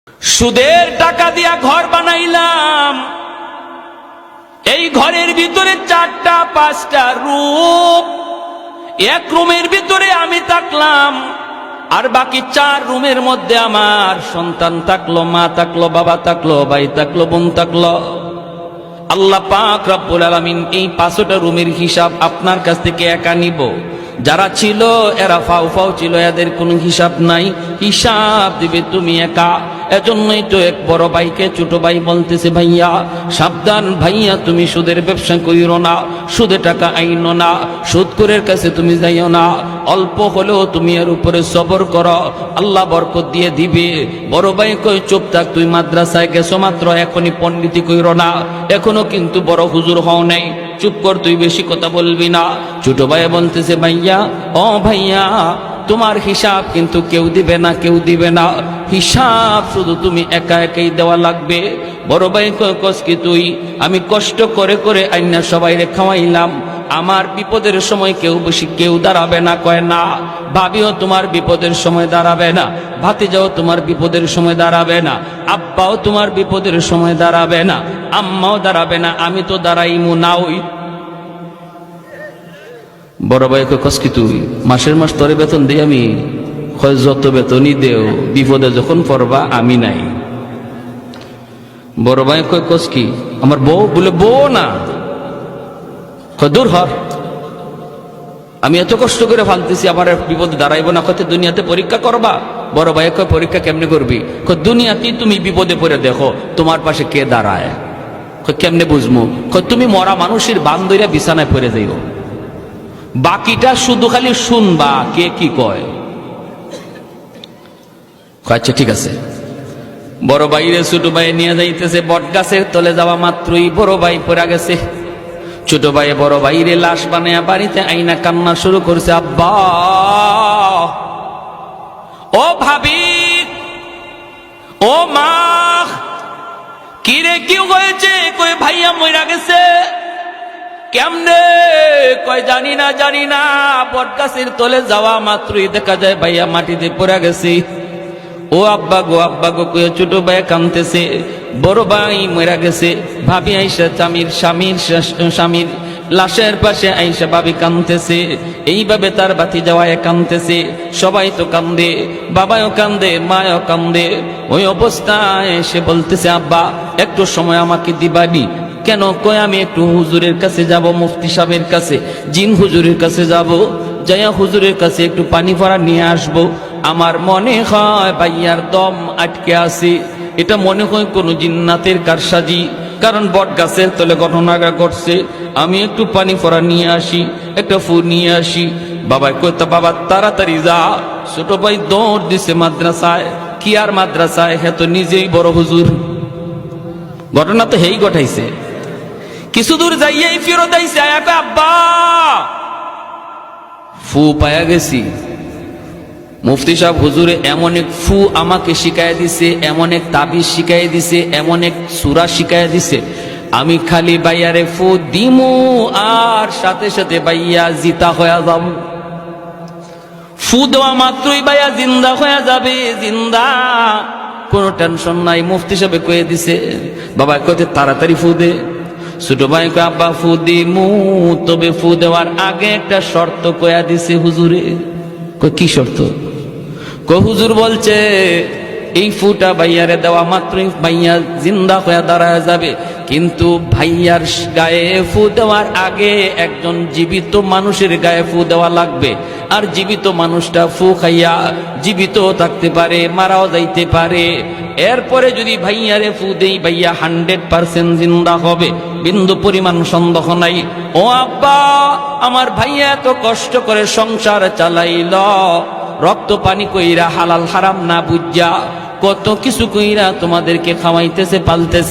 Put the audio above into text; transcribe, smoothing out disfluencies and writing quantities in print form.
সুদের টাকা দিয়া ঘর বানাইলাম, এই ঘরের ভিতরে 4টা 5টা রুম, এক রুমের ভিতরে আমি থাকলাম, আর বাকি 4 রুমের মধ্যে আমার সন্তান থাকলো, মা থাকলো, বাবা থাকলো, ভাই থাকলো, বোন থাকলো। আল্লাহ পাক রব্বুল আলামিন এই 5টা রুমের হিসাব আপনার কাছ থেকে একা নিব। যারা ছিল এরা ফাও ফাও ছিল, এদের কোনো হিসাব নাই, হিসাব দিবে তুমি একা। এজন্যই তো এক বড় ভাইকে ছোট ভাই বলতেছে, ভাইয়া সাবধান, ভাইয়া তুমি সুদের ব্যবসা কইরো না, সুদে টাকা আইনো না, সুদখোরের কাছে তুমি যাইও না, অল্প হলেও তুমি এর উপরে সবর করো, আল্লাহ বরকত দিয়ে দিবে। বড় ভাই কই চুপ থাক, তুই মাদ্রাসায় গেছো মাত্র, এখনই পণ্ডিতি কইরো না, এখনো কিন্তু বড় হুজুর হও নাই, চুপ কর, তুই বেশি কথা বলবি না। ছোট ভাই বলতেছে, ভাইয়া ও ভাইয়া তোমার হিসাব কিন্তু কেউ দিবে না, কেউ দিবে না, হিসাব শুধু তুমি একা একাই দেওয়া লাগবে। বড় ভাই কস কি তুই, আমি কষ্ট করে করে আইনা সবাইরে খাওয়াইলাম, আমার বিপদের সময় কেউ দাঁড়াবে না। কয় না, ভাবিও তোমার বিপদের সময় দাঁড়াবে না, ভাতিজাও তোমার বিপদের সময় দাঁড়াবে না, আব্বাও তোমার বিপদের সময় দাঁড়াবে না, আম্মাও দাঁড়াবে না, আমি তো দাঁড়াইমু না। ওই বড় ভাই কস কি তুই, মাসের মাস তোরে বেতন দিই আমি? যত বেতনই দেও, বিপদে যখন পড়বা আমি নাই। বড় ভাই কস কি, আমার বউ? বলে বউ না, দূর হর, আমি এত কষ্ট করে ফালতেছি, আমার বিপদে দাঁড়াইবো না। কত দুনিয়াতে পরীক্ষা করবা? বড় ভাই কয় পরীক্ষা কেমনে করবি? দুনিয়াতেই তুমি বিপদে পড়ে দেখো তোমার পাশে কে দাঁড়ায়। কেমনে বুঝবো? তুমি মরা মানুষের বান্ধবীরা বিছানায় পড়ে যাইও, বাকিটা শুধু খালি শুনবা কে কি কয়। আচ্ছা ঠিক আছে। বড় ভাইরে ছোট ভাই নিয়ে যাইতেছে, বট গাছের তলে যাওয়া মাত্রই বড় ভাই পড়ে গেছে। ছোট ভাই বড় ভাইরে লাশ বানায়া বাড়িতে আইনা কান্না শুরু করছে, আব্বা ও ভাবি ও মা, কিরে কি হয়েছে? কই ভাইয়া মইরা গেছে। কেমনে? কয় জানি না, বট গাছের তলে যাওয়া মাত্রই দেখা যায় ভাইয়া মাটিতে পড়ে গেছে। ও আব্বা গো কয়ে ছোট ভাই কাঁদতেছে, বড় ভাই মরে গেছে। ভাবি আইসা স্বামীর লাশের পাশে আইসা ভাবি কাঁদতেছে, এইভাবে তার বাতি যাওয়ায় কাঁদতেছে। সবাই তো কান্দে, বাবাও কান্দে, মাও কান্দে। ওই অবস্থায় সে বলতেছে, আব্বা একটু সময় আমাকে দিবানি? কেন? কয় আমি একটু হুজুরের কাছে যাব, মুফতি সাহেবের কাছে, জিন হুজুরের কাছে যাব, যাইয়া হুজুরের কাছে একটু পানি ভরা নিয়ে আসব। আমার মনে হয় ভাইয়ার দম আটকে আছে, এটা মনে হয় কোন জিন্নাতের কারসাজি, কারণ বট গাছের তলে ঘটনাটা ঘটছে। আমি একটু পানি ভরা নিয়ে আসি, একটা ফু নিয়ে আসি। বাবা কইতা, বাবা তাড়াতাড়ি যা। ছোট ভাই দৌড় দিছে মাদ্রাসায়। কি আর মাদ্রাসায়, হ্যাঁ তো নিজেই বড় হুজুর। ঘটনা তো হেই ঘটাইছে। কিছু দূর যাইয়াই ফেরত আইছে, আব্বা ফু পায়া গেছি। মুফতি সাহেব হুজুরে এমন এক ফু আমাকে শিখাই দিছে, এমন এক তাবিজ শিখাই দিছে, এমন এক সূরা শিখাই দিছে, আমি খালি বাইয়ারে ফু দিমু আর সাথে সাথে বাইয়া জিতা হয়ে যাব। ফু দেওয়া মাত্রই বাইয়া জিন্দা হয়ে যাবে, জিন্দা, কোনো টেনশন নাই। মুফতি সাহেব কয়ে দিছে। বাবা কইতে তাড়াতাড়ি ফু দে। ছোট ভাই কয়, আব্বা ফু দিমু, তবে ফু দেওয়ার আগে একটা শর্ত কয়া দিছে হুজুরে। কয় কি শর্ত? কয় হুজুর বলছে এই ফুটা ভাইয়ারে দেওয়া মাত্রই ভাইয়া জিন্দা হয়ে দাঁড়ায় যাবে, কিন্তু ভাইয়ার গায়ে ফু দেওয়ার আগে একজন জীবিত মানুষের গায়ে ফু দেওয়া লাগবে। আর জীবিত মানুষটা ফু খাইয়া জীবিত থাকতে পারে, মারাও যাইতে পারে। এরপরে যদি ভাইয়ারে ফু দেই, ভাইয়া 100% জিন্দা হবে, বিন্দু পরিমাণ সন্দেহ নাই। ও আব্বা, আমার ভাইয়া এত কষ্ট করে সংসার চালাইল, রক্ত পানি কইরা, হালাল হারাম না বুঝা, কত কিছু কইরা তোমাদেরকে খাওয়াইতেছে, পালতেছে।